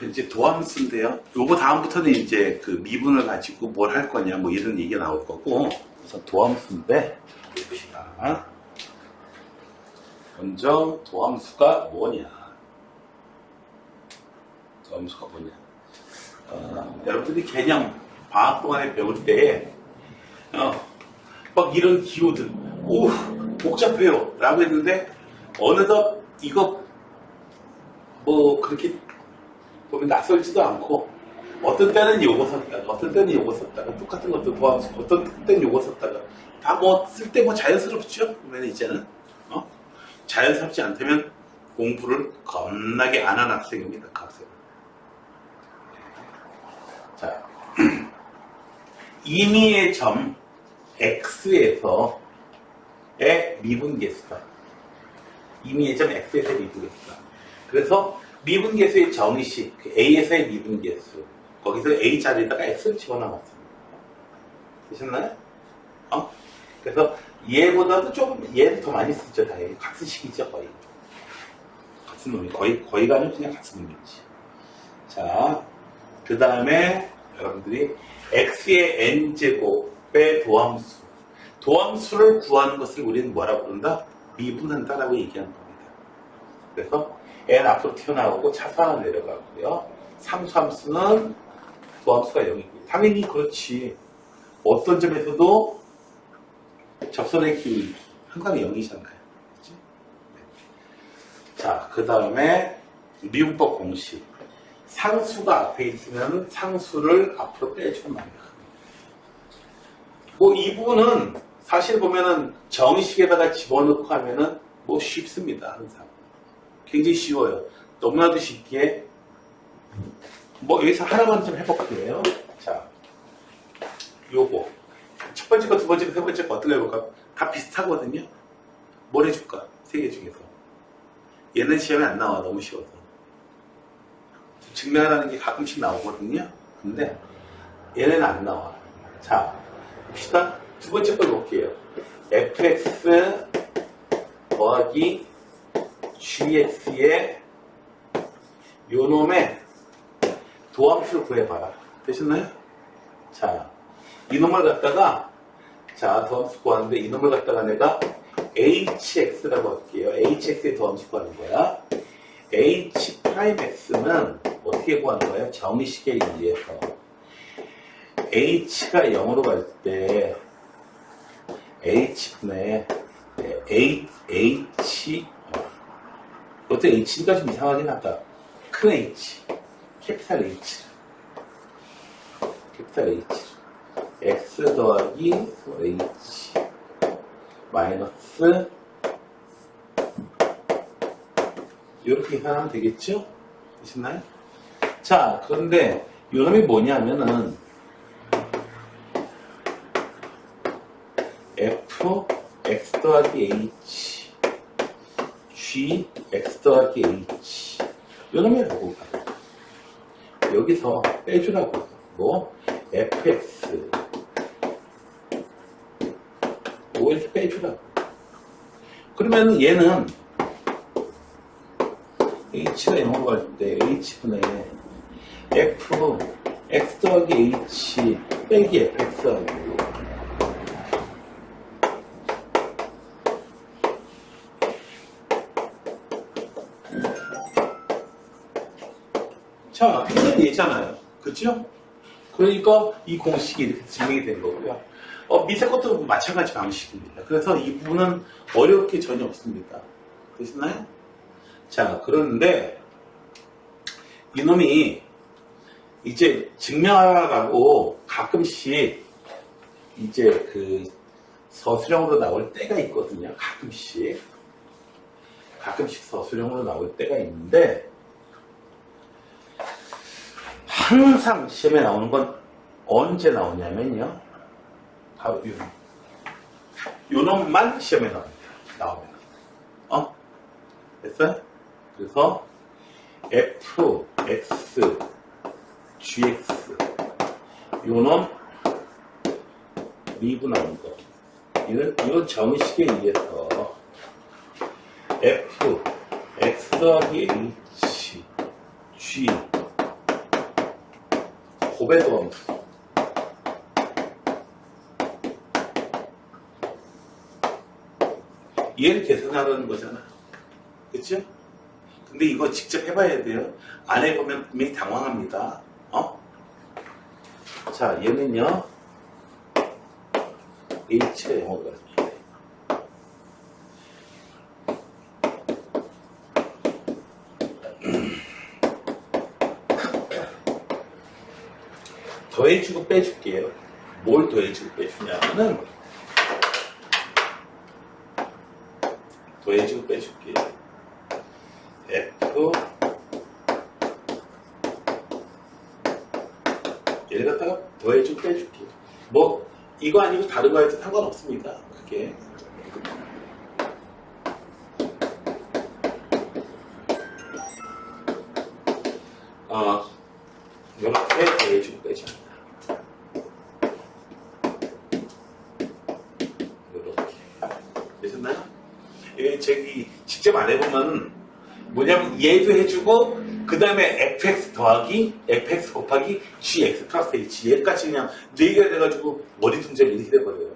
이제 도함수인데요. 요거 다음부터는 이제 그 미분을 가지고 뭘 할 거냐, 뭐 이런 얘기가 나올 거고. 우선 도함수인데, 봅시다. 먼저, 도함수가 뭐냐. 도함수가 뭐냐. 여러분들이 개념, 방학 동안에 배울 때, 막 이런 기호들, 오, 복잡해요. 라고 했는데, 어느덧 이거, 뭐, 그렇게 보면 낯설지도 않고, 어떤 때는 요거 썼다가, 어떤 때는 요거 썼다가, 똑같은 것도 도함수, 어떤 때는 요거 썼다가, 다 뭐, 쓸 때 뭐 자연스럽죠? 그러면 이제는, 자연스럽지 않다면 공부를 겁나게 안 하는 학생입니다, 그 학생은. 자, 임의의 점, x에서의 미분계수다. 임의의 점 x에서의 미분계수다. 그래서 미분계수의 정의식, a에서의 미분계수, 거기서 a 자리에다가 x를 집어넣었습니다. 되셨나요? 그래서 얘보다도 조금 얘를 더 많이 쓰죠. 당연히 같은 식이죠. 거의 같은 놈이 거의가 아니고 그냥 같은 놈이지. 자, 그 다음에 여러분들이 x의 n제곱의 도함수를 구하는 것을 우리는 뭐라고 부른다? 미분한다라고 얘기하는 겁니다. 그래서 n 앞으로 튀어나오고 차수하나 내려가고요. 상수함수는 도함수가 0이고 당연히 그렇지. 어떤 점에서도 접선의 기울기 항상 0이잖아요. 그치? 자, 그 다음에 미분법 공식. 상수가 앞에 있으면 상수를 앞으로 빼주면 안 돼요. 뭐 이 부분은 사실 보면은 정식에다가 집어넣고 하면은 뭐 쉽습니다. 항상. 굉장히 쉬워요. 너무나도 쉽게. 뭐 여기서 하나만 좀 해볼게요. 자, 요거. 첫 번째 거, 두 번째 거, 세 번째 거 어떻게 해볼까? 다 비슷하거든요. 뭘 해줄까? 세 개 중에서. 얘는 시험에 안 나와. 너무 쉬워서. 증명하라는 게 가끔씩 나오거든요. 근데 얘는 안 나와. 자, 봅시다. 두 번째 걸 볼게요. fx 더하기 gx의 요놈의 도함수를 구해봐라. 되셨나요? 자, 이놈을 갖다가 도함수 구하는데 이놈을 갖다가 내가 hx라고 할게요. hx의 도함수 구하는 거야. h'x는 어떻게 구하는 거예요? 정의식에 의해서 h가 0으로 갈 때 h분의 h 그것도 h가 좀 이상하긴 하다. 큰 h, 캐피탈 h x 더하기 h 마이너스 이렇게 계산하면 되겠죠? 되셨나요? 자, 그런데 이놈이 뭐냐면은 f x 더하기 h g x 더하기 h 이놈이 뭐가 여기서 빼주라고 뭐 fx 뭐 이렇게 빼주라고. 그러면 얘는 h가 0으로 갈 때 h분의 f x 더하기 h 빼기 fx 하고 자, 이건 얘잖아요. 그죠? 그러니까 이 공식이 이렇게 증명이 된 거고요. 밑에 것도 마찬가지 방식입니다. 그래서 이 부분은 어려울 게 전혀 없습니다. 되시나요? 자, 그런데 이놈이 이제 증명하라고 가끔씩 이제 그 서술형으로 나올 때가 있거든요. 가끔씩 서술형으로 나올 때가 있는데 항상 시험에 나오는 건 언제 나오냐면요. 바로 요놈만 시험에 나옵니다. 됐어요? 그래서 f, x, gx 요놈 미분하는 거. 이건 정의식에 의해서 f, x 더하기 h, g 곱해도 함수. 얘를 계산하라는 거잖아. 그쵸? 근데 이거 직접 해봐야 돼요. 안 해보면 분명히 당황합니다. 자, 얘는요, H가 0으로 갔습니다. 더해주고 빼줄게요. 뭘 더해주고 빼주냐면은, 더해주고 빼줄게요. F, 얘를 갖다가 더해주고 빼줄게요. 뭐, 이거 아니고 다른 거 해도 상관없습니다. 그게. 이렇게 더해주고 빼줍니다. 이렇게. 되셨나요? 저기, 직접 안 해보면, 뭐냐면, 얘도 해주고, 그 다음에 fx 더하기, fx 곱하기, gx 플러스 h. 얘까지 그냥 4개가 돼가지고, 머리 둥절 이렇게 돼버려요.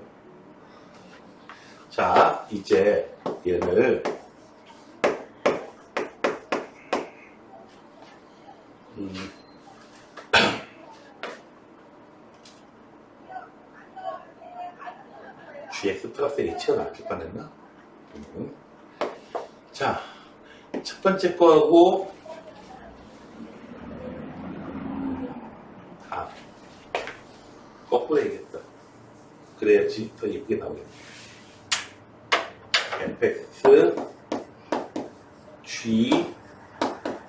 자, 이제, 얘를, gx 플러스 h가 나왔을 뻔했나? 자, 첫 번째 거하고 거꾸로 해야겠다. 그래야지 더 예쁘게 나오겠다. fx g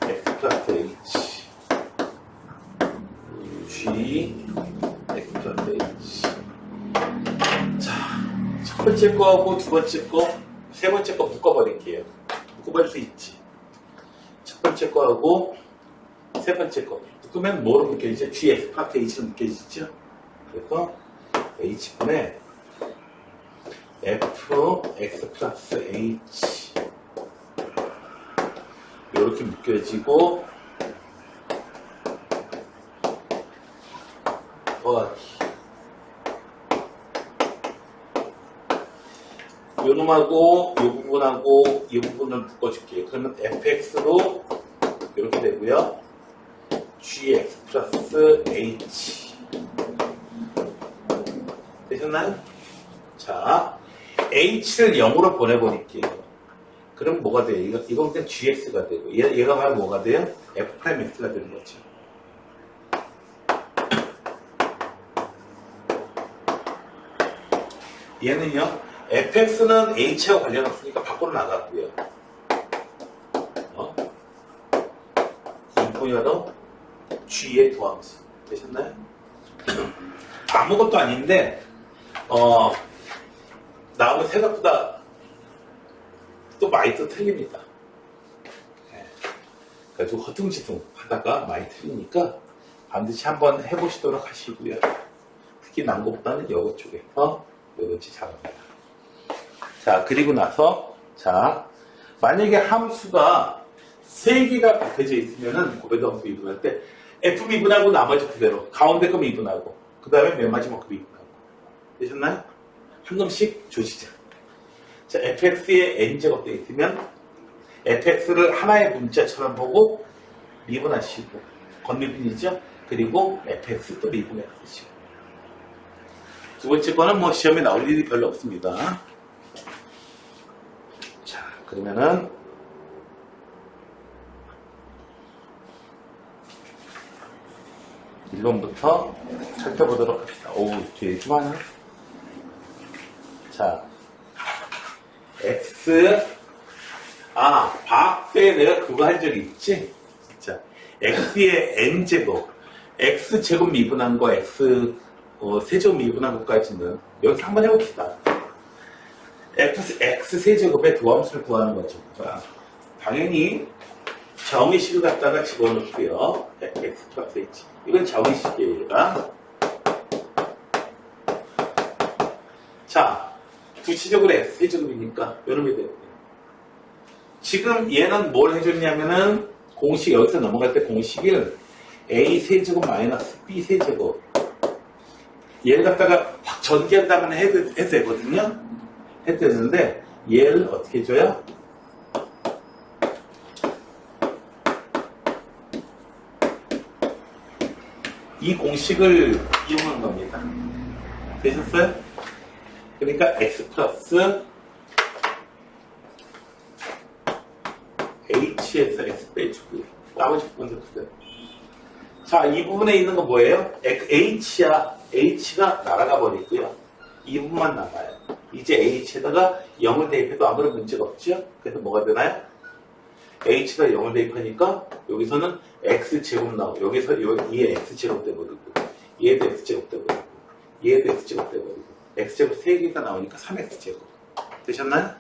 x 플러스 h g x 플러스 h. 자, 첫 번째 거하고 두 번째 거, 세 번째 거 묶어버릴게요. 묶어버릴 수 있지. 첫 번째 거하고 세 번째 거 묶으면 뭐로 묶여지죠? gx 플러스 h로 묶여지죠? 그래서 h분의 fx 플러스 h 이렇게 묶여지고 요 놈하고 요 부분하고 이 부분을 묶어줄게요. 그러면 fx로 이렇게 되고요. gx 플러스 h 되셨나요? 자, h를 0으로 보내버릴게요. 그럼 뭐가 돼요? 이건 그냥 gx가 되고 얘가 바로 뭐가 돼요? f'x가 되는 거죠. 얘는요, fx는 h와 관련 없으니까 밖으로 나갔고요. 이 부분이 g의 도함수 되셨나요? 아무것도 아닌데 나오면 생각보다 또 많이 또 틀립니다. 그래서 허둥지둥 하다가 많이 틀리니까 반드시 한번 해보시도록 하시고요. 특히 난것보다는 여거 쪽에서 요렇게 잘합니다. 자, 그리고 나서 자, 만약에 함수가 3개가 곱해져 있으면은 곱해도 함수 미분할 때 f 미분하고 나머지 그대로 가운데 거 미분하고 그 다음에 맨 마지막 거 미분하고 되셨나요? 한 놈씩 조시자. 자, fx에 n제곱 되어 있으면 fx를 하나의 문자처럼 보고 미분하시고 건미분이죠? 그리고 fx 또 미분해 주시고 두 번째 거는 뭐 시험에 나올 일이 별로 없습니다. 자, 그러면은 1번부터 살펴보도록 합시다. 오, 뒤에 좀 하나. 자, x, 방학 때 내가 그거 한 적이 있지? 자, x의 n제곱, x제곱 미분한 거, 세제곱 미분한 것까지는 여기서 한번 해봅시다. x세제곱의 도함수를 구하는 거죠. 자, 당연히 정의식을 갖다가 집어넣고요. x 플러스 h. 이건 정의식이에요, 얘가. 자, 구체적으로 x세제곱이니까 요놈이 돼요. 지금 얘는 뭘 해줬냐면은 공식, 여기서 넘어갈 때 공식을 A 세제곱 마이너스 B 세제곱. 얘를 갖다가 확 전개한다면 해도 되거든요. 해도 되는데 얘를 어떻게 줘요? 이 공식을 이용한 겁니다. 되셨어요? 그러니까 x 플러스 h에서 x 빼주고 나머지 부분들 그대로. 자, 이 부분에 있는 거 뭐예요? h야. h가 날아가 버리고요. 이 부분만 남아요. 이제 h에다가 0을 대입해도 아무런 문제가 없죠? 그래서 뭐가 되나요? h가 0을 대입하니까 여기서는 x제곱 나오고 여기서 얘 x제곱 돼버리고 얘도 x제곱 돼버리고 얘도 x제곱 돼버리고 x제곱 3개가 나오니까 3x제곱 되셨나요?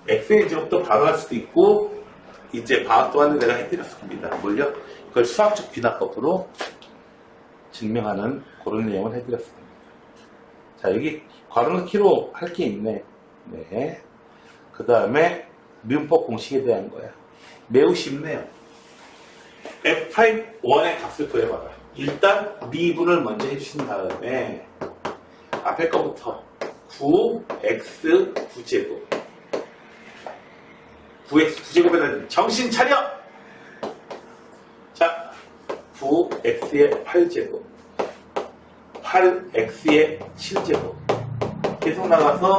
x의 제곱도 바로 할 수도 있고 이제 방학 동안에 내가 해드렸습니다. 뭘요? 그걸 수학적 귀납법으로 증명하는 그런 내용을 해드렸습니다. 자, 여기 괄호 키로 할 게 있네. 네. 그 다음에 미분법 공식에 대한 거야. 매우 쉽네요. f'1의 값을 구해봐라. 일단 미분을 먼저 해주신 다음에 앞에 거부터 9x 9제곱 9x 9제곱에다 정신 차려! 자, 9x의 8제곱 8x의 7제곱 계속 나가서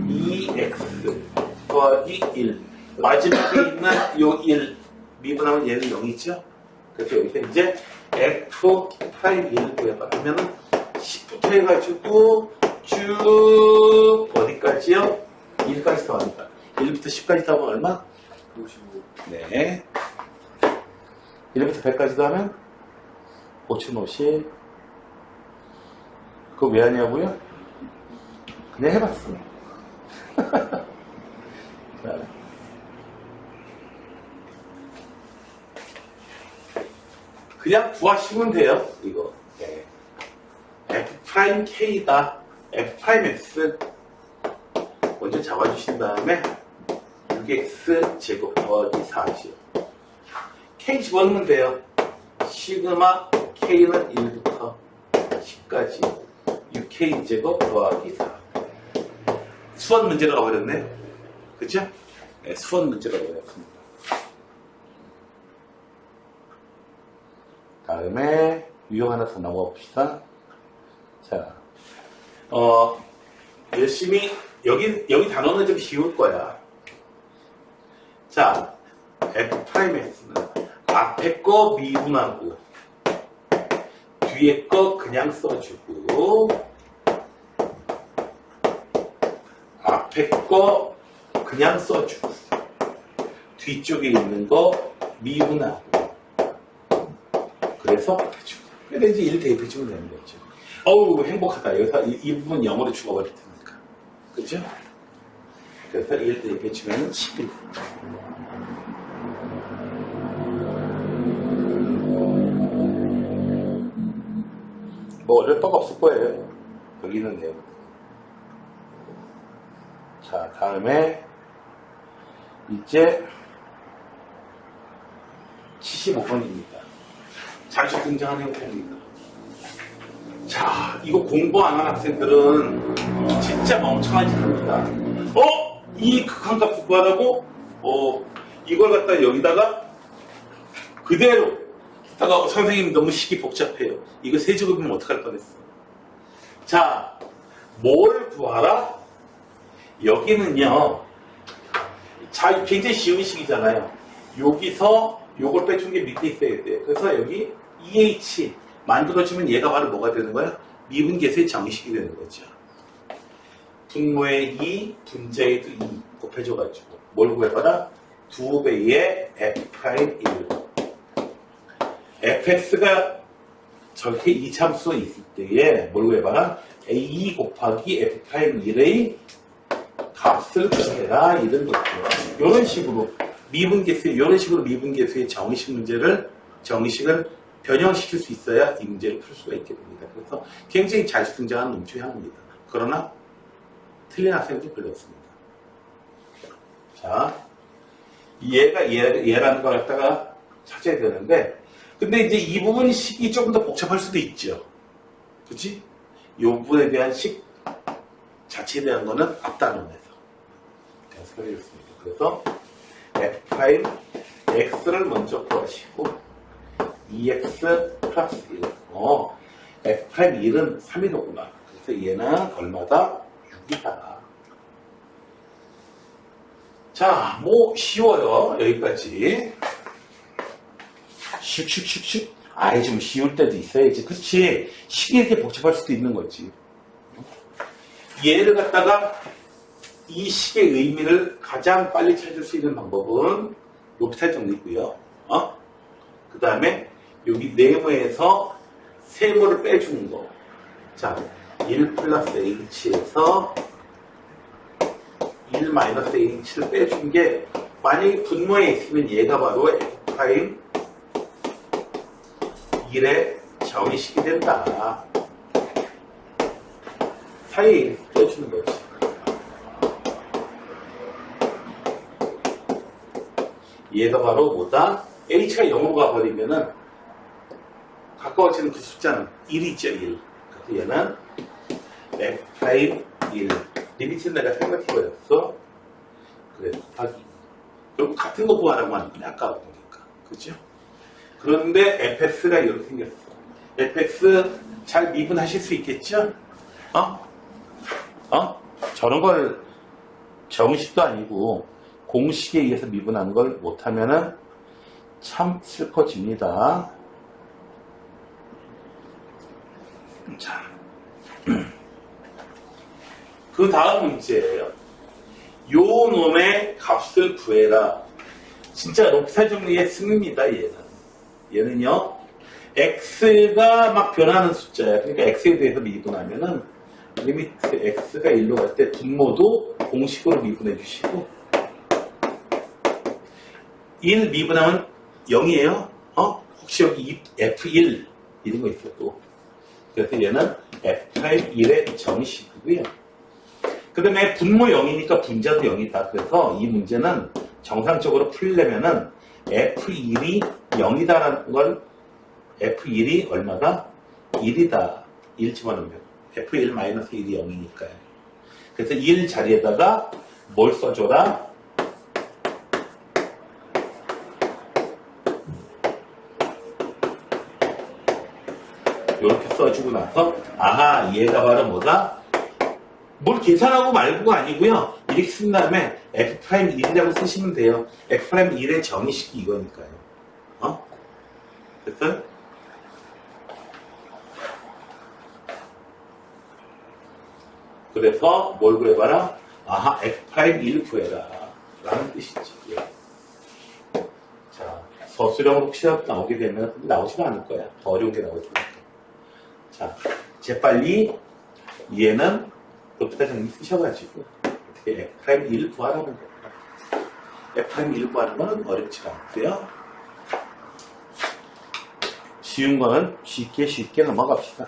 2x 더하기 1 마지막에 있는 요 1 미분하면 얘는 0이죠? 그래서 여기서 이제 f'1 구해봐 하면은 10부터 해가지고 쭉 어디까지요? 1까지 더합니다. 1부터 10까지 더하면 얼마? 55. 네. 1부터 100까지 더하면 5050. 그거 왜 하냐고요? 그냥 해봤어. 자. 그냥 구하시면 돼요, 이거. 네. F'K다. F'X. 먼저 잡아주신 다음에 6x 제곱 더하기 4죠. K 집어넣으면 돼요. 시그마 K는 1부터 10까지 6K 제곱 더하기 4. 수원 문제가 가버렸네요. 그쵸? 네, 수원 문제가 가버렸습니다. 다음에 유형 하나 더 넘어가 봅시다. 자, 열심히 여기 단어는 좀 쉬울 거야. 자, F'X는 앞에 거 미분하고 뒤에 거 그냥 써주고 앞에 거 그냥 써주고 뒤쪽에 있는 거 미분하고 그래서 그래서 이제 1 대입해주면 되는 거죠. 어우 행복하다. 여기서 이 부분 0으로 죽어버릴 테니까. 그죠? 그래서 1 대입해주면 11. 뭐 어려울 바가 없을 거예요. 여기 있는 내용. 자, 다음에 이제 75번입니다. 자주 등장하는 형태입니다. 자, 이거 공부 안 하는 학생들은 진짜 멍청한 짓 합니다. 이 극한값 구하라고? 이걸 갖다 여기다가 그대로 다가 선생님 너무 식이 복잡해요. 이거 세제곱이면 어떡할 뻔했어. 자, 뭘 구하라? 여기는요. 자, 굉장히 쉬운 식이잖아요. 여기서 요걸 빼준 게 밑에 있어야 돼요. 그래서 여기 EH 만들어주면 얘가 바로 뭐가 되는 거야? 미분계수의 정식이 되는 거죠. 분모의 2, 분자에도 2 곱해줘가지고 뭘 구해봐라? 2배의 F'1 fx가 저렇게 이참수가 있을 때에 뭘 구해봐라? a 곱하기 F'1의 값을 구해라 이런 거죠. 이런 식으로 이런 식으로 미분계수의 정의식을 변형시킬 수 있어야 이 문제를 풀 수가 있게 됩니다. 그래서 굉장히 자주 등장하는 놈 중에 하나입니다. 그러나 틀린 학생도 별로 없습니다. 자, 얘라는 걸 갖다가 찾아야 되는데, 근데 이제 이 부분 식이 조금 더 복잡할 수도 있죠. 그치? 이 부분에 대한 식 자체에 대한 거는 앞단원에서 해주겠습니다. 그래서 f' x를 먼저 구하시고 2x 플러스 1. f'1은 3이로구나. 그래서 얘는 얼마다? 6이다. 자, 뭐 쉬워요. 여기까지. 슉슉슉슉. 아이, 좀 쉬울 때도 있어야지. 그렇지. 식이 이렇게 복잡할 수도 있는 거지. 얘를 갖다가 이 식의 의미를 가장 빨리 찾을 수 있는 방법은 높이탈 정리고요. 그 다음에 여기 네모에서 세모를 빼주는 거. 자, 1 플러스 h에서 1 마이너스 h를 빼준 게 만약에 분모에 있으면 얘가 바로 f' 1의 정의식이 된다. 사이에 빼주는 거지. 얘가 바로 뭐다? h가 0으로 가버리면은 가까워지는 그 숫자는 1이죠, 1. 그래서 얘는 f' 1. 리미트는 내가 생각해버렸어. 그래, 곱하기. 결국 같은 거 구하라고 하는데, 아까 보니까. 그죠? 그런데 fx가 이렇게 생겼어. fx 잘 미분하실 수 있겠죠? 저런 걸 정식도 아니고 공식에 의해서 미분하는 걸 못하면은 참 슬퍼집니다. 자, 그 다음 문제예요. 요 놈의 값을 구해라. 진짜 높이탈 정리의 승입니다. 얘는요, x가 막 변하는 숫자야. 그러니까 x에 대해서 미분하면은 리미트 x가 1로 갈 때 분모도 공식으로 미분해 주시고 1 미분하면 0이에요. 혹시 여기 f1 이런 거 있어도. 그래서 얘는 f'1의 정식이고요. 그 다음에 분모 0이니까 분자도 0이다. 그래서 이 문제는 정상적으로 풀려면은 f1이 0이다라는 걸 f1이 얼마다? 1이다. 1 집어넣으면 f1 마이너스 1이 0이니까요. 그래서 1 자리에다가 뭘 써줘라? 이렇게 써주고 나서 아하, 얘가 바로 뭐다? 뭘 계산하고 말고가 아니고요. 이렇게 쓴 다음에 f'1이라고 쓰시면 돼요. f'1의 정의식이 이거니까요. 그래서 그래서 뭘 구해봐라? 아하, f'1 구해라. 라는 뜻이지. 자, 서술형으로 혹시라도 나오게 되면 나오지도 않을 거야. 더 어려운 게 나오지 않을 거야. 자, 재빨리 얘는 높이탈 정리 쓰셔가지고 어떻게 f'1 구하라는 겁니다. f'1 구하는 건 어렵지가 않고요. 쉬운 거는 쉽게 넘어갑시다.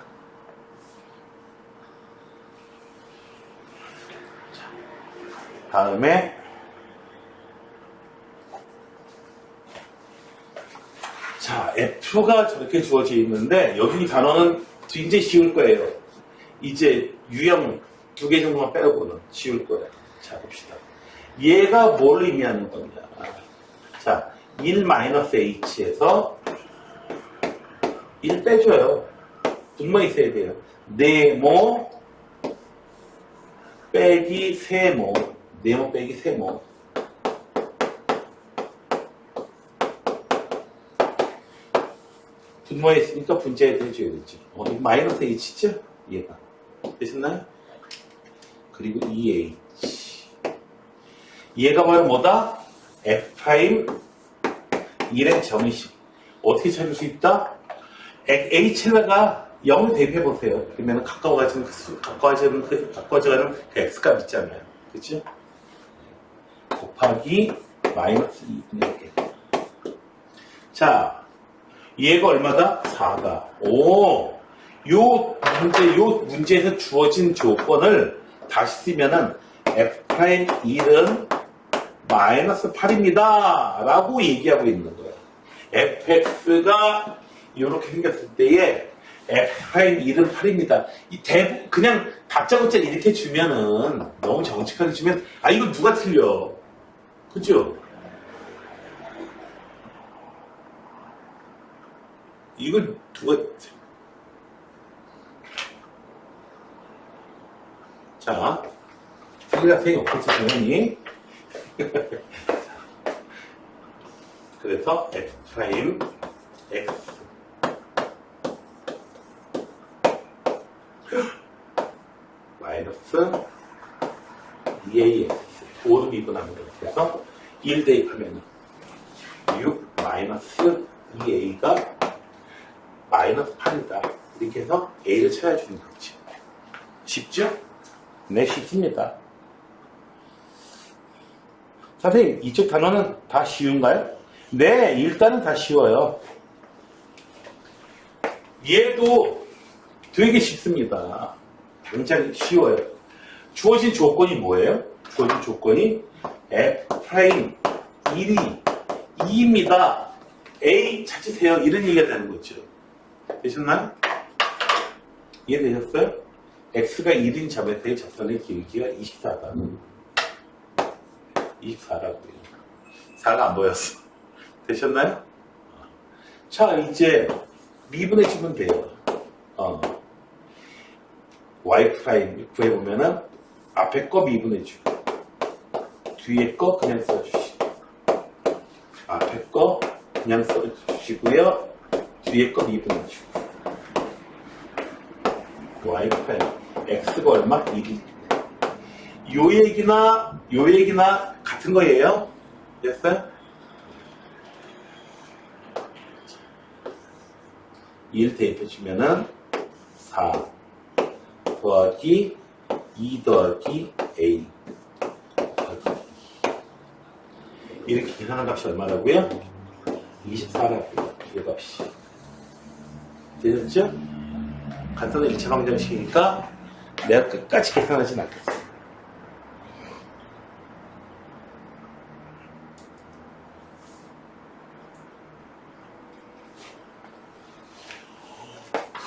자, 다음에 자, f가 저렇게 주어져 있는데 여기 단어는 굉장히 쉬울 거예요. 이제 유형 2개 정도만 빼고는 쉬울 거예요. 자, 봅시다. 얘가 뭘 의미하는 거냐. 자, 1-h에서 1 빼줘요. 분모에 있어야 돼요. 네모 빼기 세모. 네모 빼기 세모. 분모에 있으니까 분자에 대해줘야 되죠. 이거 마이너스 h죠? 얘가. 되셨나요? 그리고 2h. 얘가 바로 뭐다? f'1의 정의식. 어떻게 찾을 수 있다? h에다가 0을 대입해보세요. 그러면 가까워지는 그 x값 있잖아요. 그치? 곱하기 마이너스 2분의 1. 자, 얘가 얼마다? 4다. 오! 요 문제에서 주어진 조건을 다시 쓰면은 f'1은 마이너스 8입니다. 라고 얘기하고 있는 거예요. fx가 이렇게 생겼을 때에 f'1은 8입니다. 그냥 다짜고짜 이렇게 주면은 너무 정직하게 주면 이거 누가 틀려? 그죠? 이거 누가 자, 틀릴 학생이 없겠지 당연히. 그래서 f' x 마이너스 2ax 5로 미분합니다. 그래서 1 대입하면 6 마이너스 2a가 마이너스 8이다. 이렇게 해서 a를 찾아주는 거지. 쉽죠? 네, 쉽습니다. 선생님, 이쪽 단어는 다 쉬운가요? 네, 일단은 다 쉬워요. 얘도 되게 쉽습니다. 당장 쉬워요. 주어진 조건이 뭐예요? 주어진 조건이 f' 1이 2입니다. A 찾으세요. 이런 얘기가 되는 거죠. 되셨나요? 이해되셨어요? x가 1인 자매수의 접선의 길이가 24다. 24라고요. 4가 안 보였어. 되셨나요? 자, 이제 미분해 주면 돼요. y' 구해보면은 앞에 거 미분해 주고 뒤에 거 그냥 써주시고 앞에 거 그냥 써주시고요. 뒤에 거 미분해 주고 y' x가 얼마? 1이 요 얘기나 같은 거예요. 됐어요? 1 대입해주면은 4 더하기 2 더하기 a 이렇게 계산한 값이 얼마라고요? 24라고요. 이 값이. 되셨죠? 간단한 1차 방정식이니까 내가 끝까지 계산하진 않겠어요.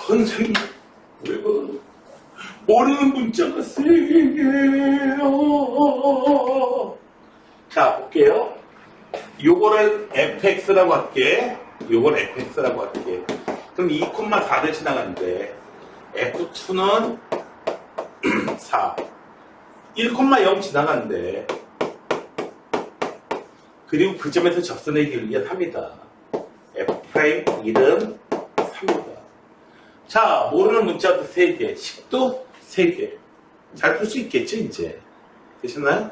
선생님, 왜 그러는 모르는 문자가 3개예요. 자, 볼게요. 요거를 fx라고 할게. 요걸 fx라고 할게. 그럼 2,4를 지나가는데 f2는 4. 1,0 지나가는데 그리고 그 점에서 접선의 길이가 3이다. f'1은 3이다. 자, 모르는 문자도 3개, 식도 3개. 잘 풀 수 있겠죠, 이제? 되셨나요?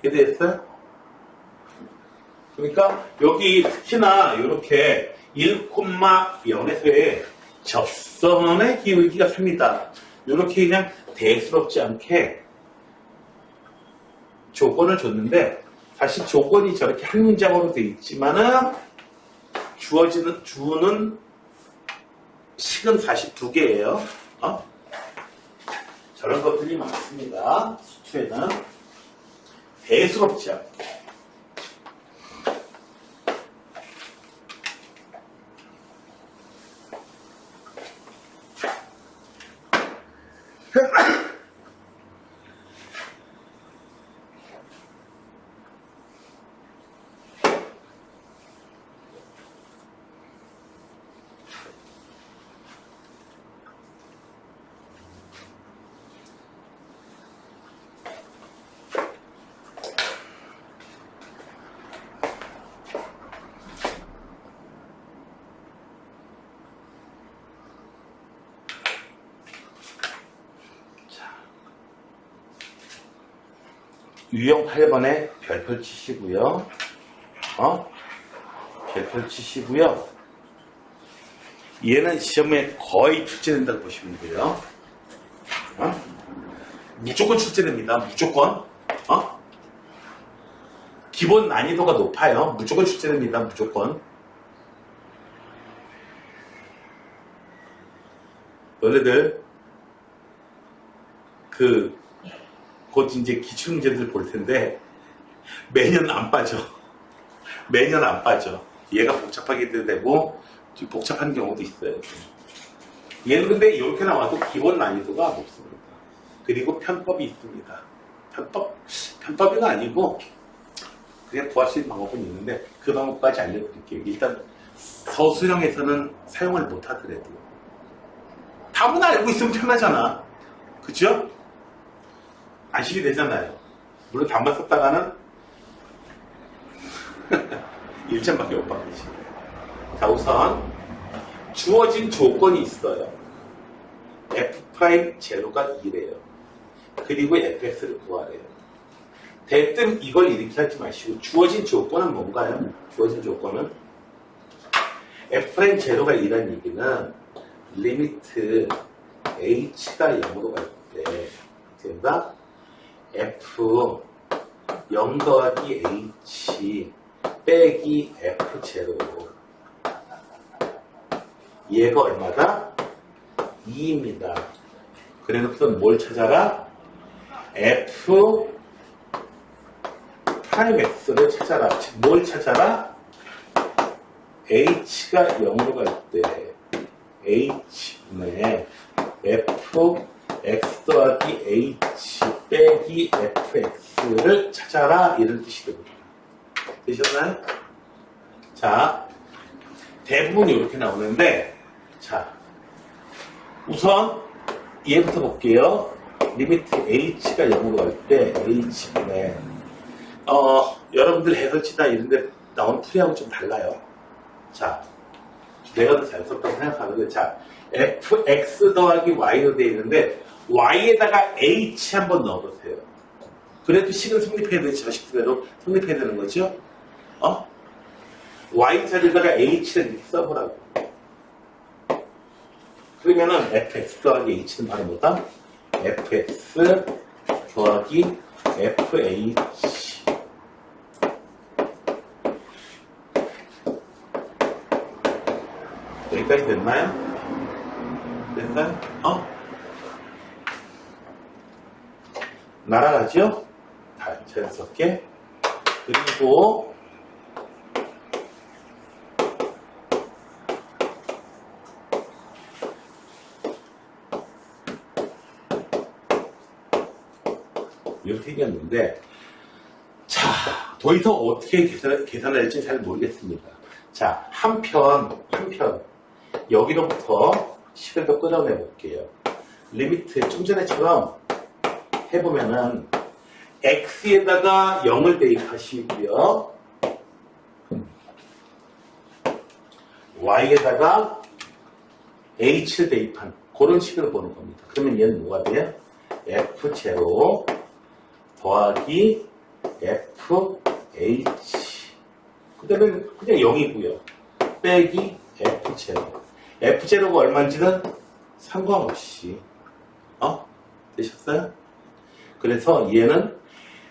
이해됐어요? 그러니까, 여기 특히나 이렇게 1,0에서의 접선의 기울기가 3이다. 이렇게 그냥 대수롭지 않게 조건을 줬는데, 사실 조건이 저렇게 한 문장으로 되어 있지만은, 주는 식은 42개예요. 저런 것들이 많습니다. 수투에는 대수롭지 않고. 유형 8번에 별표 치시고요. 별표 치시고요. 얘는 시험에 거의 출제된다고 보시면 돼요. 무조건 출제됩니다. 무조건. 기본 난이도가 높아요. 무조건 출제됩니다. 무조건. 너네들 곧 이제 기출문제들 볼 텐데 매년 안 빠져. 매년 안 빠져. 얘가 복잡하게 되고 좀 복잡한 경우도 있어요. 얘는 근데 이렇게 나와도 기본 난이도가 높습니다. 그리고 편법이 있습니다. 편법이가 아니고 그냥 구할 수 있는 방법은 있는데 그 방법까지 알려드릴게요. 일단 서술형에서는 사용을 못하더라도 답은 알고 있으면 편하잖아. 그죠? 안심이 되잖아요. 물론 답만 썼다가는 1점밖에 못 받겠지. 자, 우선 주어진 조건이 있어요. F'0가 2래요. 그리고 fx를 구하래요. 대뜸 이걸 이렇게 하지 마시고 주어진 조건은 뭔가요? 주어진 조건은 F'0가 2라는 얘기는 리미트 h가 0으로 갈 때 된다? f 0 더하기 h 빼기 f0 얘가 얼마다? 2입니다. 그래서 뭘 찾아라? f 프라임 x를 찾아라. 즉 뭘 찾아라? h가 0으로 갈 때 h분의 f x 더하기 h 빼기 fx를 찾아라. 이런 뜻이 됩니다. 되셨나요? 자, 대부분 이렇게 나오는데, 자, 우선 얘부터 볼게요. 리미트 h가 0으로 갈 때 h분의 여러분들 해설치나 이런 데 나온 풀이하고 좀 달라요. 자, 내가 더 잘 썼다고 생각하는데, 자, fx 더하기 y로 되어 있는데 y에다가 h 한번 넣어보세요. 그래도 식은 성립해야 되지. 저 식대로 성립해야 되는 거죠. y 자리에다가 h를 이렇게 써보라고. 그러면은 fx 더하기 h는 바로 뭐다? fx 더하기 fh. 여기까지 됐나요? 됐나요? 날아가죠? 자연스럽게. 그리고 이렇게 생겼는데, 자, 더 이상 어떻게 계산을 할지 잘 모르겠습니다. 자, 한편 여기로부터 식을 더 끌어내 볼게요. 리미트 좀 전에처럼 해보면은 x에다가 0을 대입하시고요, y에다가 h를 대입한 그런 식으로 보는 겁니다. 그러면 얘는 뭐가 돼요? f0 더하기 fh. 그 다음에 그냥 0이고요. 빼기 f0. f0가 얼마인지는 상관없이. 되셨어요? 그래서 얘는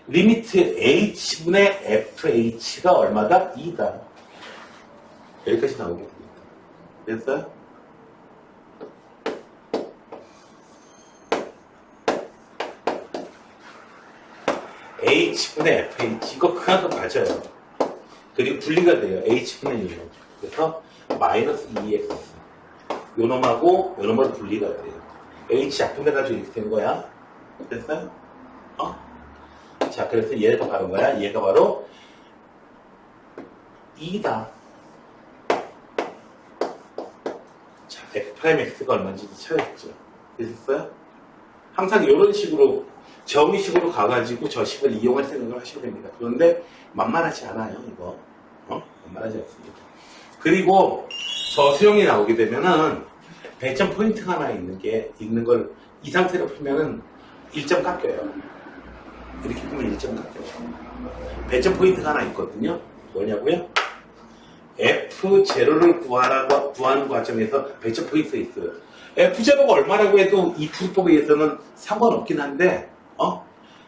리미트 h분의 fh가 얼마다? 2다. 여기까지 나오게 됩니다. 됐어요? h분의 fh, 이거 그만큼 맞아요. 그리고 분리가 돼요. h분의 1로. 그래서 마이너스 2x. 요놈하고 요놈하고 분리가 돼요. h 약분돼가지고 이렇게 된 거야. 됐어요? 자, 그래서 얘가 바로 뭐야? 얘가 바로 2다. 자, f'x가 얼마인지 찾았죠. 됐어요? 항상 이런 식으로 정의식으로 가가지고 저 식을 이용할 생각을 하시면 됩니다. 그런데 만만하지 않아요, 이거. 만만하지 않습니다. 그리고 저수형이 나오게 되면은 배점 포인트가 하나 있는 걸 이 상태로 풀면은 1점 깎여요. 이렇게 풀면 1점 깎여요. 배점 포인트가 하나 있거든요. 뭐냐고요? F0를 구하는 과정에서 배점 포인트가 있어요. F0가 얼마라고 해도 이 풀법에 의해서는 상관없긴 한데,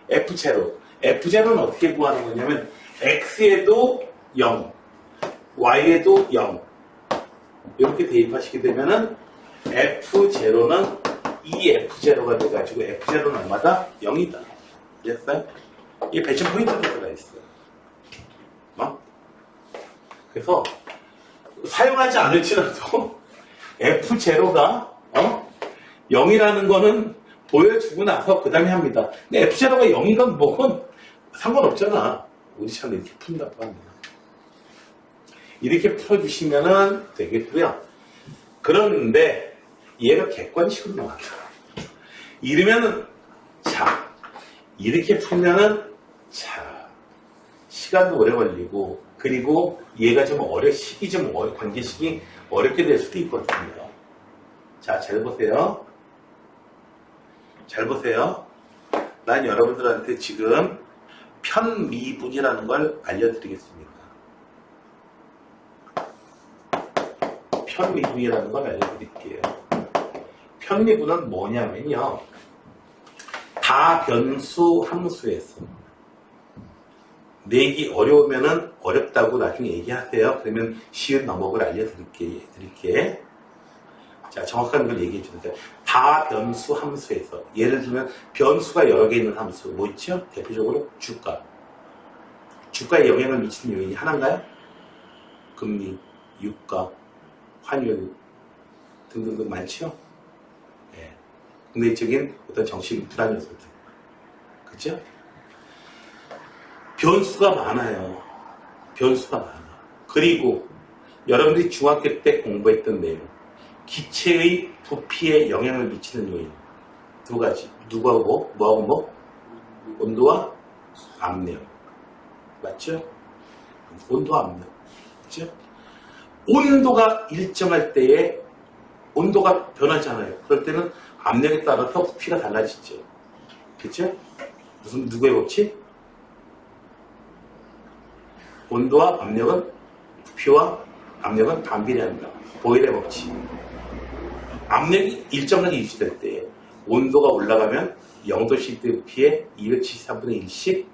F0는 어떻게 구하는 거냐면, X에도 0, Y에도 0. 이렇게 대입하시게 되면은, F0는 2F0가 돼가지고, F0는 얼마다? 0이다. 됐어요? 이게 배점 포인트가 들어가 있어요. 그래서 사용하지 않을지라도 F0가 0이라는 거는 보여주고 나서 그 다음에 합니다. 근데 F0가 0이건 뭐건 상관없잖아. 우리 차는 이렇게 푼다고 합니다. 이렇게 풀어주시면 되겠고요. 그런데 얘가 객관식으로 나왔다. 이러면은 자 이렇게 풀면은 자 시간도 오래 걸리고 그리고 얘가 좀 식이 좀 관계식이 어렵게 될 수도 있거든요. 자, 잘 보세요. 잘 보세요. 난 여러분들한테 지금 편미분이라는 걸 알려드리겠습니다. 편미분이라는 걸 알려드릴게요. 편미분은 뭐냐면요. 다변수 함수에서 내기 어려우면은 어렵다고 나중에 얘기하세요. 그러면 쉬운 방법을 알려드릴게. 자, 정확한 걸 얘기해 주세요. 다변수 함수에서 예를 들면 변수가 여러 개 있는 함수 뭐 있죠? 대표적으로 주가. 주가에 영향을 미치는 요인이 하나인가요? 금리, 유가, 환율 등등등 많죠? 예. 국내적인 어떤 정치적 불안 요소들. 그렇죠? 변수가 많아요. 변수가 많아. 그리고 여러분들이 중학교 때 공부했던 내용. 기체의 부피에 영향을 미치는 요인. 두 가지. 누구하고? 뭐하고 뭐? 온도와 압력. 맞죠? 온도와 압력. 그렇죠? 온도가 일정할 때에 온도가 변하잖아요. 그럴 때는 압력에 따라서 부피가 달라지죠. 그렇죠? 누구의 법칙? 온도와 압력은 부피와 압력은 반비례한다. 보일의 법칙. 압력이 일정하게 유지될 때 온도가 올라가면 0도씨 부피에 273분의 1씩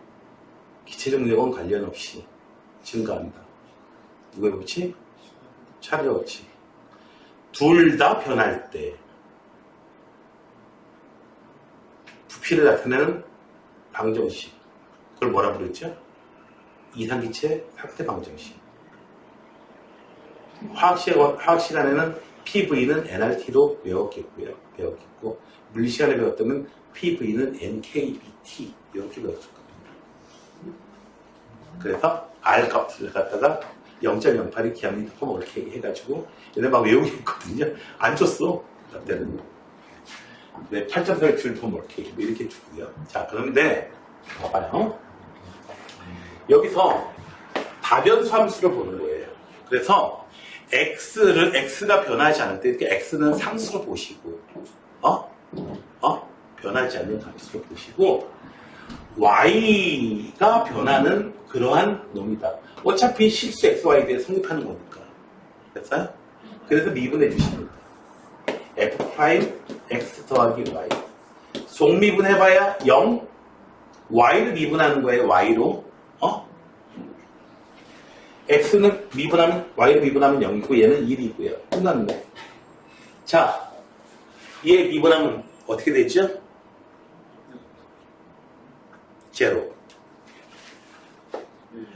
기체적 lực 은 관련 없이 증가한다. 누구의 법칙? 찰리의 법칙. 둘 다 변할 때 부피를 나타내는 방정식. 그걸 뭐라 부르죠? 이상기체 상태 방정식. 화학 시간에는 PV는 nRT로 배웠겠고 물리 시간에 배웠다면 PV는 NKBT 이렇게 배웠었거든요. 그래서 R 값을 갖다가 0.08이 기압미터 퍼 몰케 해가지고 얘네 막 외우고 있거든요. 안 줬어 그때는. 네, 8.4줄 퍼 몰케 이렇게 주고요. 자, 그런데 봐봐요. 여기서 다변수 함수를 보는 거예요. 그래서 x가 변하지 않을 때 이렇게 x는 상수로 보시고 변하지 않는 함수로 보시고 y가 변하는 그러한 놈이다. 어차피 실수 xy에 대해 성립하는 거니까. 됐어요? 그래서 미분해 주시면 돼요. f' x 더하기 y. 속미분 해봐야 0. y를 미분하는 거예요. y로. x는 미분하면 y를 미분하면 0이고 얘는 1이고요. 끝났네. 자, 얘 미분하면 어떻게 되죠? 제로.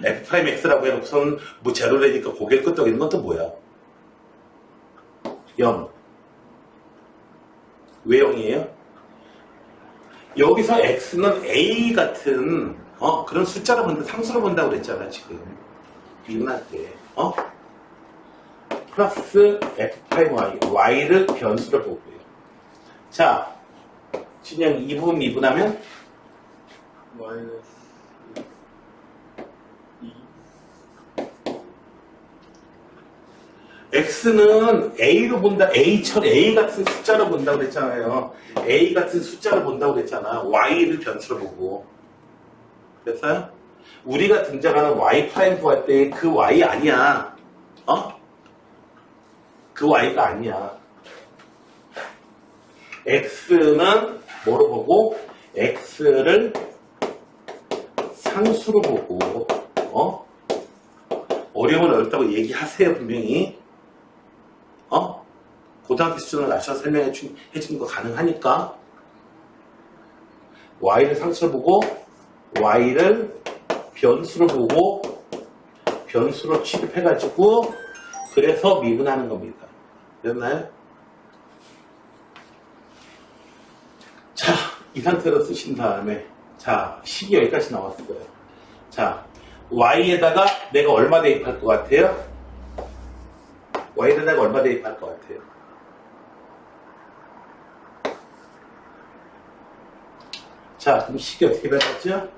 f'x라고 해놓고서는 뭐 제로라니까 고개를 끄덕이는 것도 뭐야? 0. 왜 0이에요? 여기서 x는 a 같은 그런 숫자로 본다, 상수로 본다고 그랬잖아 지금. 미분할 때 플러스 f'y y를 변수로 보고요. 자, 진영 2부분 미분하면 마이너스 2. x는 a로 본다. A 같은 숫자로 본다고 그랬잖아요. a 같은 숫자로 본다고 그랬잖아. y를 변수로 보고. 됐어요? 우리가 등장하는 y 프라임 구할 때 그 y 아니야. 그 y가 아니야. x는 뭐로 보고? x를 상수로 보고, 어려우면 어렵다고 얘기하세요, 분명히. 고등학교 수준을 낮춰서 설명해 주는 거 가능하니까. y를 상수로 보고, y를 변수로 보고, 변수로 취급해가지고 그래서 미분하는 겁니다. 됐나요? 자, 이 상태로 쓰신 다음에 자, 식이 여기까지 나왔어요. 자, y에다가 내가 얼마 대입할 것 같아요? y에다가 얼마 대입할 것 같아요? 자, 그럼 식이 어떻게 변했죠?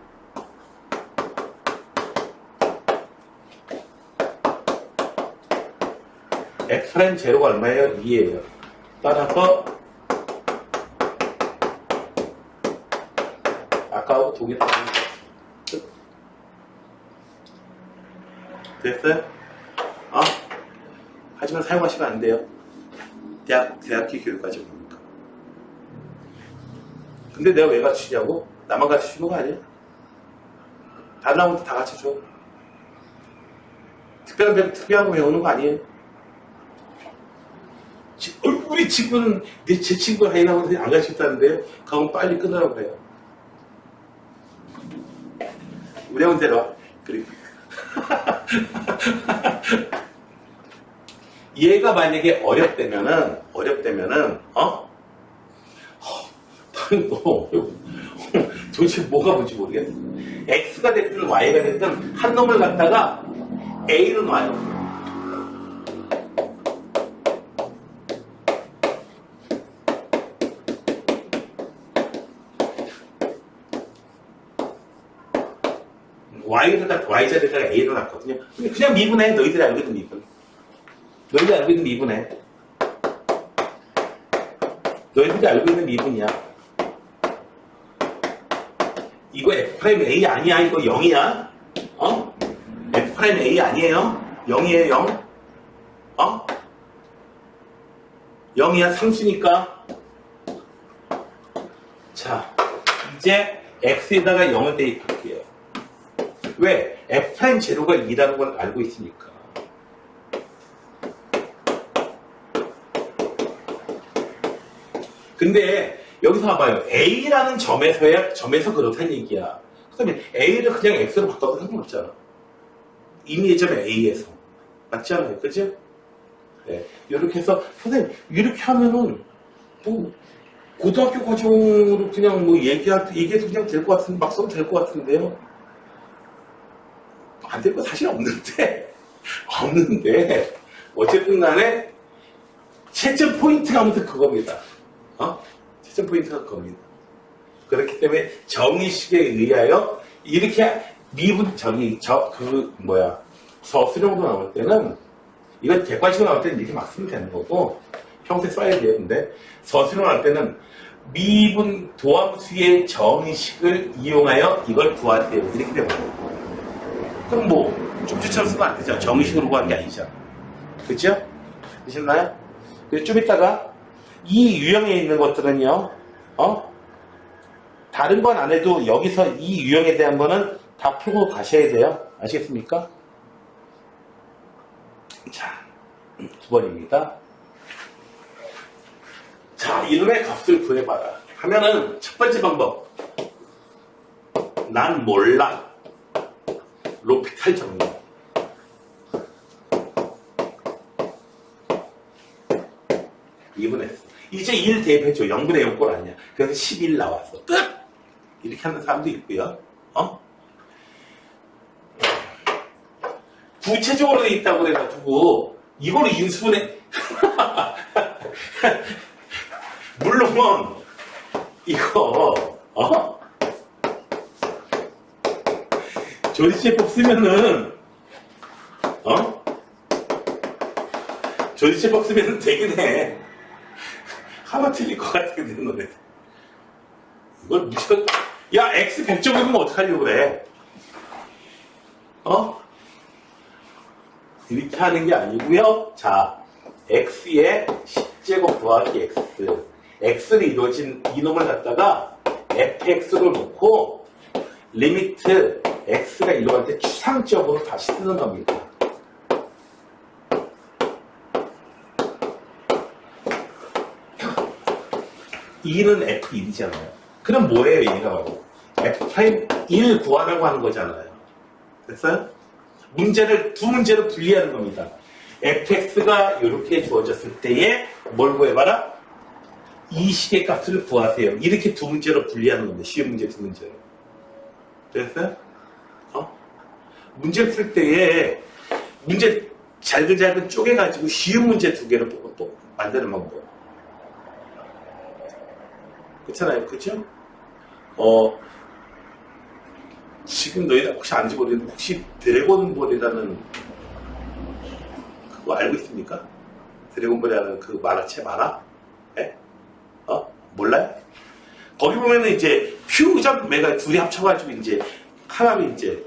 x' 제로가 얼마예요? 2예요. 따라서 아까하고 동일하게 됐어요? 어? 하지만 사용하시면 안 돼요. 대학교 교육과정이니까. 근데 내가 왜 가르치냐고? 나만 가르치는 거 아니야? 다른 학원도 다 가르쳐줘. 특별한 거 배우는 거 아니에요? 우리 친구는 제 친구 하이나고 안 가르쳤다는데요? 그럼 빨리 끊으라고 그래요. 우리 학원 데려와. 그리고 얘가 만약에 어렵다면은 도대체 뭐가 뭔지 모르겠어. x가 됐든 y가 됐든 한 놈을 갖다가 a로 놔요. y자리에다가 a로 놨거든요. 근데 그냥 미분해. 너희들이 알고 있는 미분. 너희들이 알고 있는 미분해. 너희들이 알고 있는 미분이야. 이거 f'A 아니야. 이거 0이야. 어? f'A 아니에요. 0이에요. 0. 어? 0이야. 상수니까. 자, 이제 x에다가 0을 대입할게요. 왜? f' 제로가 2라는 걸 알고 있으니까. 근데 여기서 봐봐요. A라는 점에서 그렇다는 얘기야. 그 다음에 A를 그냥 X로 바꿔도 상관없잖아. 이미 예전에 A에서. 맞지 않아요? 그죠? 네. 이렇게 해서, 선생님, 이렇게 하면은, 고등학교 과정으로 그냥 얘기해도 그냥 될 것 같은데, 막 써도 될 것 같은데요? 안 될 거 사실 없는데, 어쨌든 간에, 채점 포인트가 아무튼 그겁니다. 채점 포인트가 그겁니다. 그렇기 때문에 정의식에 의하여 이렇게 미분 서술형으로 나올 때는 이거 객관식으로 나올 때는 이렇게 막 쓰면 되는 거고 평소에 써야 돼요. 근데 서술형으로 나올 때는 미분 도함수의 정의식을 이용하여 이걸 구하세요. 이렇게 되는 거고. 그럼 쪽지처럼 쓰면 안 되죠. 정의식으로 구하는 게 아니죠. 그죠? 되셨나요? 좀 이따가 이 유형에 있는 것들은요, 다른 건 안 해도 여기서 이 유형에 대한 거는 다 풀고 가셔야 돼요. 아시겠습니까? 자, 9번입니다. 자, 이놈의 값을 구해봐라. 하면은 첫 번째 방법. 난 몰라. 로피탈 정리. 이분했어. 이제 1 대입해줘. 0분의 0꼴 아니야. 그래서 11 나왔어. 끝! 이렇게 하는 사람도 있고요. 구체적으로 돼 있다고 그래가지고 이거를 인수분해 물론 이거 조리제법 쓰면은 조리제법 쓰면은 되긴 해. 하나 틀릴 것 같은 데 노래. 이걸 무조건, 야, x 100점이면 어떡하려고 그래? 이렇게 하는 게 아니고요. 자, x의 10제곱 더하기 x. x를 이루어진 이놈을 갖다가 fx로 놓고, 리미트 x가 이루어질 때 추상적으로 다시 쓰는 겁니다. E는 F1이잖아요. 그럼 뭐예요, 얘가 바로? F'1 구하라고 하는 거잖아요. 됐어요? 문제를 두 문제로 분리하는 겁니다. fx가 이렇게 주어졌을 때에 뭘 구해봐라? 이 식의 값을 구하세요. 이렇게 두 문제로 분리하는 겁니다. 쉬운 문제 두 문제로. 됐어요? 문제를 풀 때에 문제 잘근잘근 쪼개가지고 쉬운 문제 두 개를 또 만드는 방법. 그렇잖아요. 그죠? 지금 너희들 혹시 아는지 모르겠는데 혹시 드래곤볼이라는 그거 알고 있습니까? 드래곤볼이라는 그 만화책 만화? 예? 몰라요? 거기 보면은 이제 퓨전 메가 둘이 합쳐가지고 이제 하나는 이제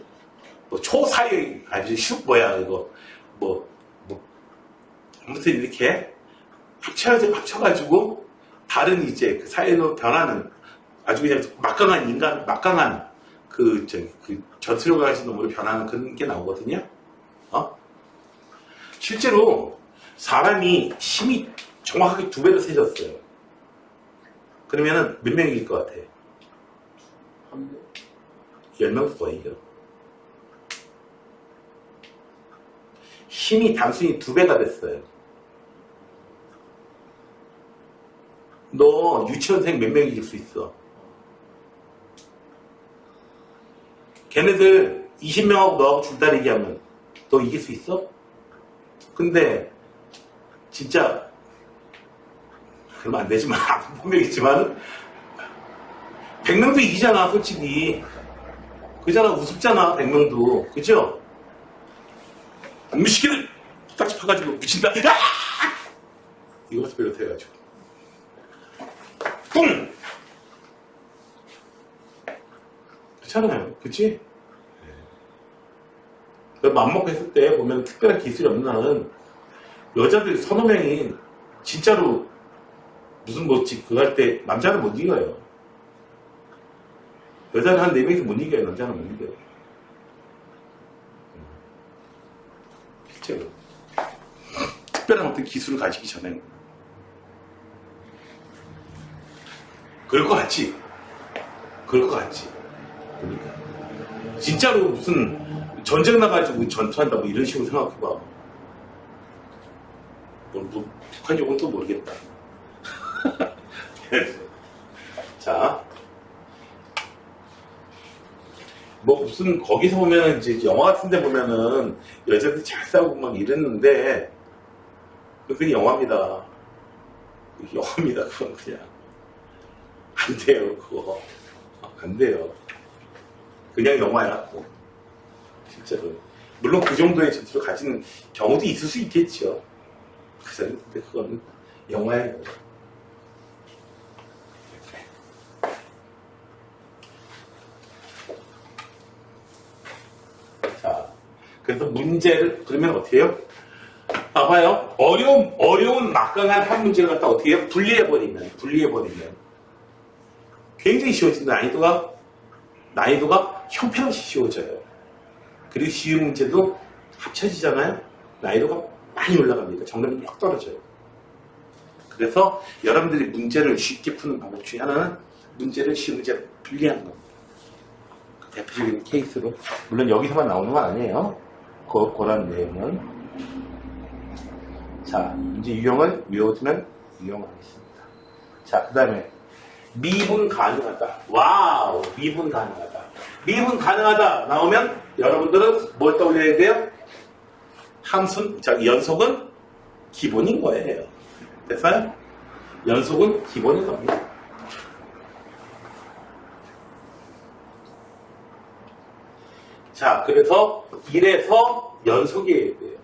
뭐 초사의 아주 이거 아무튼 이렇게 합쳐가지고 다른 이제 그 사회로 변하는 아주 그냥 막강한 인간, 막강한 그 전투력을 가진 놈으로 변하는 그런 게 나오거든요. 실제로 사람이 힘이 정확하게 2배로 세졌어요. 그러면은 몇 명이 이길 것 같아? 10명 더 이겨. 힘이 단순히 2배가 됐어요. 너 유치원생 몇 명 이길 수 있어? 걔네들 20명하고 너하고 줄다리기 하면 너 이길 수 있어? 근데 진짜 그러면 안 되지만 분명이지만 100명도 이기잖아 솔직히. 그잖아 우습잖아 100명도. 그죠? 무시기를 딱지 파가지고 미친다. 이것부터 비롯해가지고 뿡! 그렇잖아요. 그치? 맘먹고 했을 때 보면 특별한 기술이 없는 한은 여자들 서너 명이 진짜로 무슨 그거 할 때 남자는 못 이겨요. 여자는 한 4명이서 못 이겨요. 남자는 못 이겨요. 실제로. 특별한 어떤 기술을 가지기 전에. 그럴 것 같지? 그럴 것 같지? 그러니까. 진짜로 무슨 전쟁 나가지고 전투한다 뭐 이런 식으로 생각해봐. 북한 욕은 또 모르겠다. 자. 뭐 무슨 거기서 보면은 이제 영화 같은 데 보면은 여자들 잘 싸우고 막 이랬는데 그게 영화입니다. 그게 영화입니다. 그건 그냥 안 돼요. 그거 안 돼요. 그냥 영화야. 진짜로. 물론 그 정도의 전투를 가지는 경우도 있을 수 있겠죠. 근데 그거는 영화예요. 자, 그래서 문제를 그러면 어떻게 해요? 봐봐요. 어려운 막강한 한 문제를 갖다 어떻게 해요? 분리해버리면 굉장히 쉬워진다. 난이도가 형편없이 쉬워져요. 그리고 쉬운 문제도 합쳐지잖아요. 난이도가 많이 올라갑니다. 정답이 확 떨어져요. 그래서 여러분들이 문제를 쉽게 푸는 방법 중에 하나는 문제를 쉬운 문제로 분리하는 겁니다. 대표적인 케이스로 물론 여기서만 나오는 건 아니에요. 그런 내용은 자 문제 유형을 외워두면 유용하겠습니다. 자 그 다음에 미분 가능하다. 와우 미분 가능하다. 미분 가능하다 나오면 여러분들은 뭘 떠올려야 돼요? 연속은 기본인 거예요. 됐어요? 연속은 기본인 겁니다. 자, 그래서 이래서 연속이어야 돼요.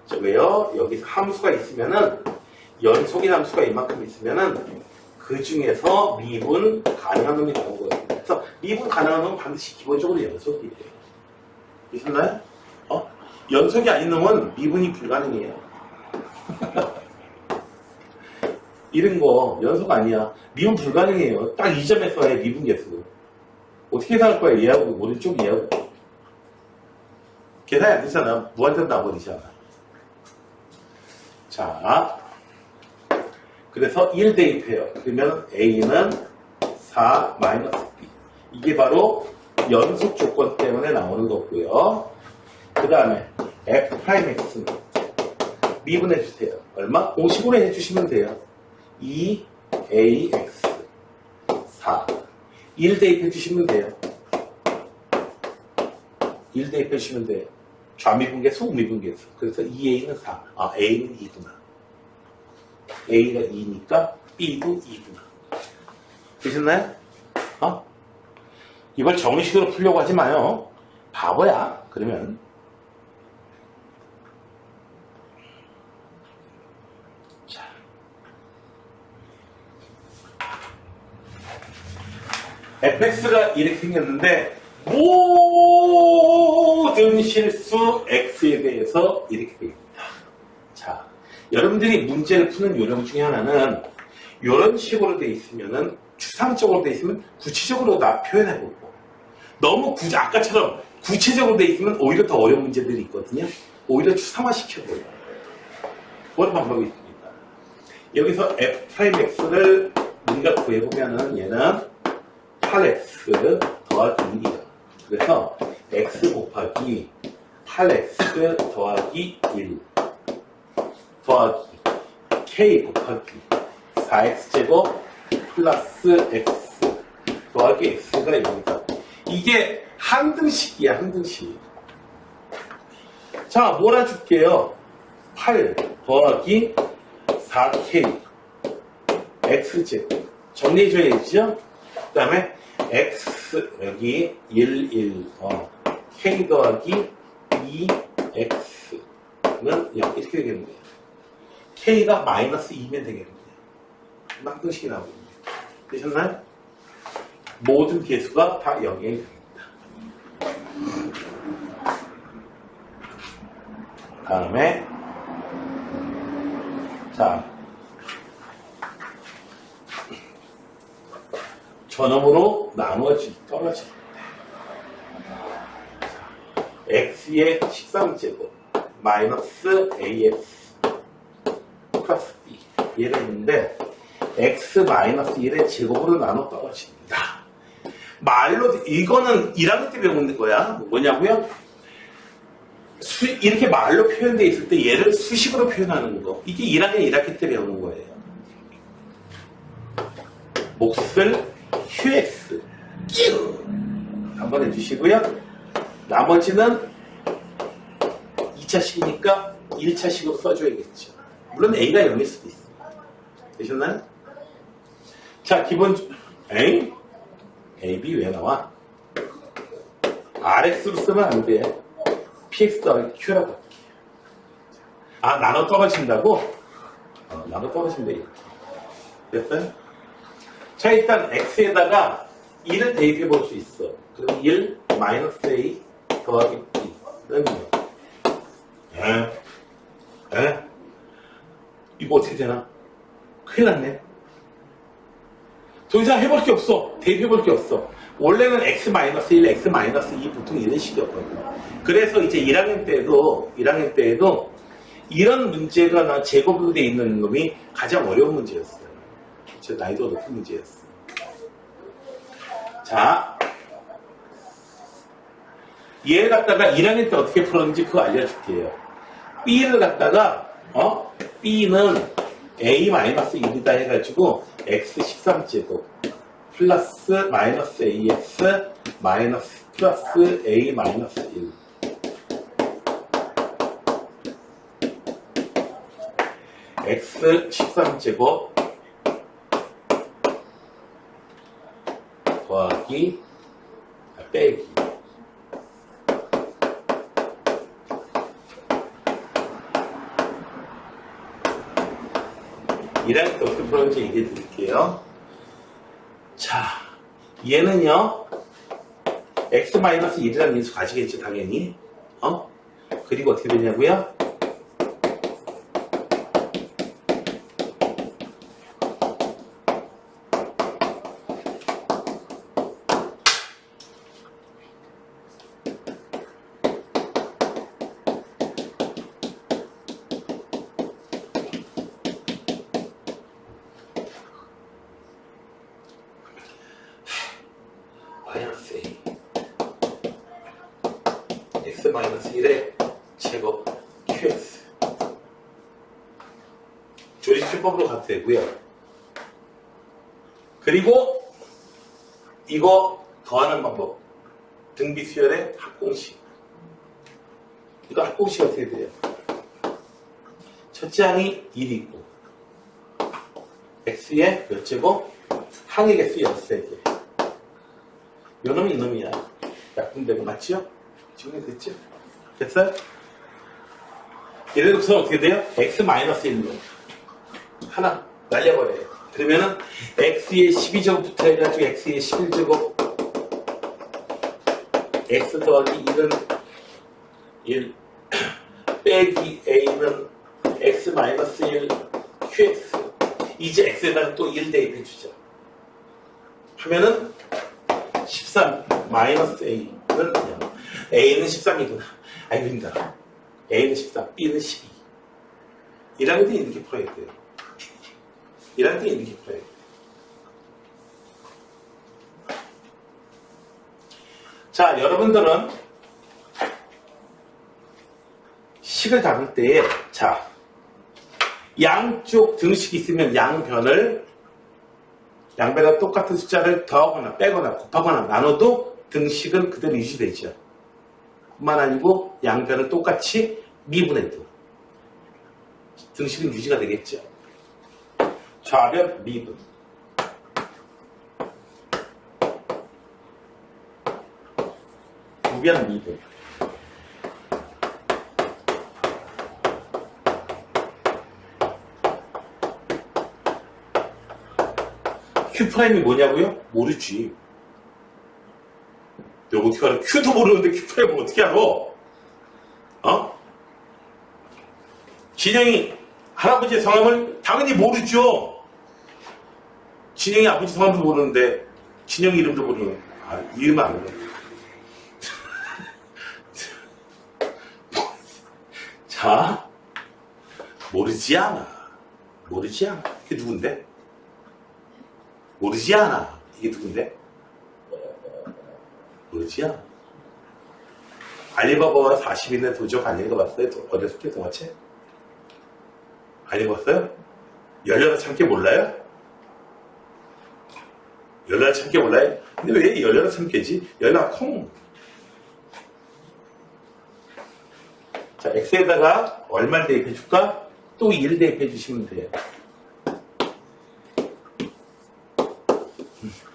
자, 왜요? 여기서 함수가 있으면은, 연속인 함수가 이만큼 있으면은, 그 중에서 미분 가능한 놈이 나온 거예요. 그래서 미분 가능한 놈은 반드시 기본적으로 연속이에요. 이셨나요? 연속이 아닌 놈은 미분이 불가능해요. 이런 거 연속 아니야. 미분 불가능해요. 딱 이 점에서 해 미분 계수. 어떻게 계산할 거야? 얘하고 오른쪽 얘하고. 계산이 안 되잖아. 무한대로 나버리잖아. 자, 그래서 1 대입해요. 그러면 A는 4 마이너스 B. 이게 바로 연속 조건 때문에 나오는 거고요. 그 다음에 F'X는 미분해 주세요. 얼마? 50으로 해주시면 돼요. 2AX 4 1 대입해 주시면 돼요. 1 대입해 주시면 돼요. 좌미분계수, 우미분계수. 그래서 2A는 4. 아, A는 2구나. A가 2니까 B도 2구나. 되셨나요? 이걸 정식으로 풀려고 하지 마요. 바보야. 그러면. 자. fx가 이렇게 생겼는데, 모든 실수 x에 대해서 이렇게 됩니다. 자, 여러분들이 문제를 푸는 요령 중에 하나는 이런 식으로 돼 있으면은 추상적으로 돼 있으면 구체적으로 나 표현해보고 너무 아까처럼 구체적으로 돼 있으면 오히려 더 어려운 문제들이 있거든요. 오히려 추상화시켜보고 그런 방법이 있습니다. 여기서 f'x를 우리가 구해보면은 얘는 8x 더하기 1이야. 그래서 x 곱하기 8x 더하기 1 더하기 k 곱하기 4x제곱 플러스 x 더하기 x가 0이다. 이게 항등식이야, 항등식. 자, 몰아줄게요. 8 더하기 4k x제곱 정리해줘야죠. 그 다음에 x 여기 1, k 더하기 2x는 이렇게 되겠네요. k가 마이너스 2면 되겠네요. 항등식이 나오겠네요. 되셨나요? 모든 개수가 다 0이 됩니다. 다음에 자 전음으로 떨어질 때 x의 13제곱 마이너스 ax 플러스 b 얘가 있는데 x 마이너스 1의 제곱으로 나눠 떨어집니다. 말로 이거는 1학년 때 배우는 거야. 뭐냐고요? 이렇게 말로 표현되어 있을 때 얘를 수식으로 표현하는 거. 이게 1학년 1학기 때 배우는 거예요. 몫을 QX 한번 해주시고요. 나머지는 2차식이니까 1차식으로 써줘야겠죠. 물론 A가 0일 수도 있어요. 되셨나요? 자, 기본 A, B 왜 나와? RX로 쓰면 안 돼. PX 더하기 Q라고 할게. 아, 나눠 떨어진다고? 나눠 떨어진다, 이렇게. 됐어요? 자, 일단 X에다가 1을 대입해 볼 수 있어. 그럼 1 마이너스 A 더하기 B는 이거 어떻게 되나? 큰일 났네. 더 이상 해볼 게 없어. 대입해 볼 게 없어. 원래는 x-1, x-2 보통 이런 식이었거든요. 그래서 이제 1학년 때에도 이런 문제가 제곱으로 되어 있는 놈이 가장 어려운 문제였어요. 제 나이도 높은 문제였어요. 자, 얘를 갖다가 1학년 때 어떻게 풀었는지 그거 알려줄게요. B를 갖다가 B는 A-1이다 해가지고 x 13제곱 플러스 마이너스 AX 마이너스 플러스 A-1 x 13제곱 더하기 빼기 이랑 어떻게 풀었는지 얘기해 드릴게요. 자, 얘는요 x-1이라는 인수 가지겠죠, 당연히. 그리고 어떻게 되냐고요? x-1의 제곱 qx. 조리출법으로 가도 되고요. 그리고 이거 더하는 방법. 등비수열의 합공식. 이거 합공식 어떻게 돼요? 첫째 항이 1이고 x의 몇 제곱? 항의 개수 13개. 요 놈이 이놈이야. 약분되고 맞죠? 지금 됐죠? 됐어요? 얘네들 구성 어떻게 돼요? x-1로 하나 날려버려요. 그러면은 x의 12제곱부터 해가지고 x의 11제곱 x 더하기 1은 1 빼기 a는 x-1 qx. 이제 x에다가 또 1 대입해주죠. 하면은 13 마이너스 a는 0. a는 13이구나. 아이고 힘들어. a는 13, b는 12. 이라는 게 이렇게 풀어야 돼요. 이라는 게 이렇게 풀어야 돼요. 자, 여러분들은 식을 다룰 때에 자, 양쪽 등식이 있으면 양변을 양변과 똑같은 숫자를 더하거나 빼거나 곱하거나 나눠도 등식은 그대로 유지되죠. 뿐만 아니고 양변을 똑같이 미분해도 등식은 유지가 되겠죠. 좌변 미분. 우변 미분. Q'이 뭐냐고요? 모르지. 너 어떻게 알아? Q도 모르는데 Q'을 어떻게 알아? 어? 진영이 할아버지의 성함을 당연히 모르죠. 진영이 아버지 성함도 모르는데 진영 이름도 모르는. 아, 이름 안 모르는. 자, 모르지 않아. 모르지 않아. 이게 누군데? 모르지 않아. 이게 누군데? 모르지 않아. 알리바바와 40인의 도적 안 읽어봤어요? 어렸을 때 동화책? 안 읽었어요? 열려라 참깨 몰라요? 열려라 참깨 몰라요? 근데 왜 열려라 참깨지? 열려라 콩. 자, x에다가 얼마를 대입해줄까? 또 1을 대입해주시면 돼요.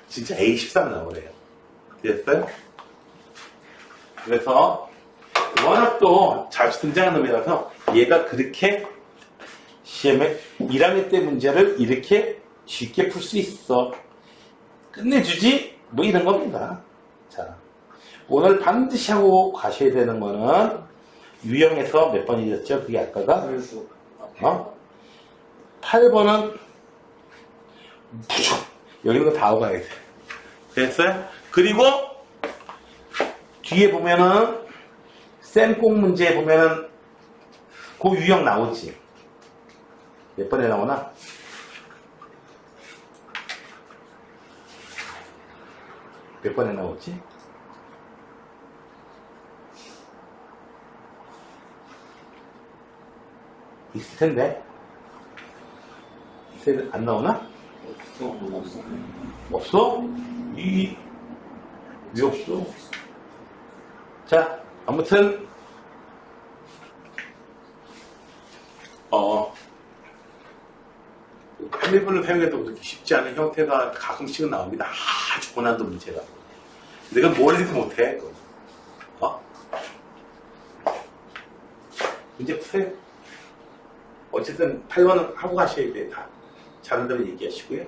진짜 A13 나오네요. 됐어요? 그래서 워낙 또 자주 등장하는 놈이라서 얘가 그렇게 시험에 1학년 때 문제를 이렇게 쉽게 풀 수 있어. 끝내주지? 뭐 이런 겁니다. 자, 오늘 반드시 하고 가셔야 되는 거는 유형에서 몇 번이었죠? 그게 아까가? 8번은 무조건 여기 있는 거 다 하고 가야 돼. 됐어요? 그리고 뒤에 보면은 쌤꼭 문제에 보면은 그 유형 나오지. 몇 번에 나오나? 몇 번에 나오지? 있을 텐데. 있을 안 나오나? 없어? 왜 없어? 자, 아무튼 패밀분을 사용해도 그렇게 쉽지 않은 형태가 가끔씩은 나옵니다. 아주 고난도 문제가. 내가 뭘 해도 못해. 문제 푸세요. 어쨌든 8번은 하고 가셔야 돼. 다 잘한다고 얘기하시고요.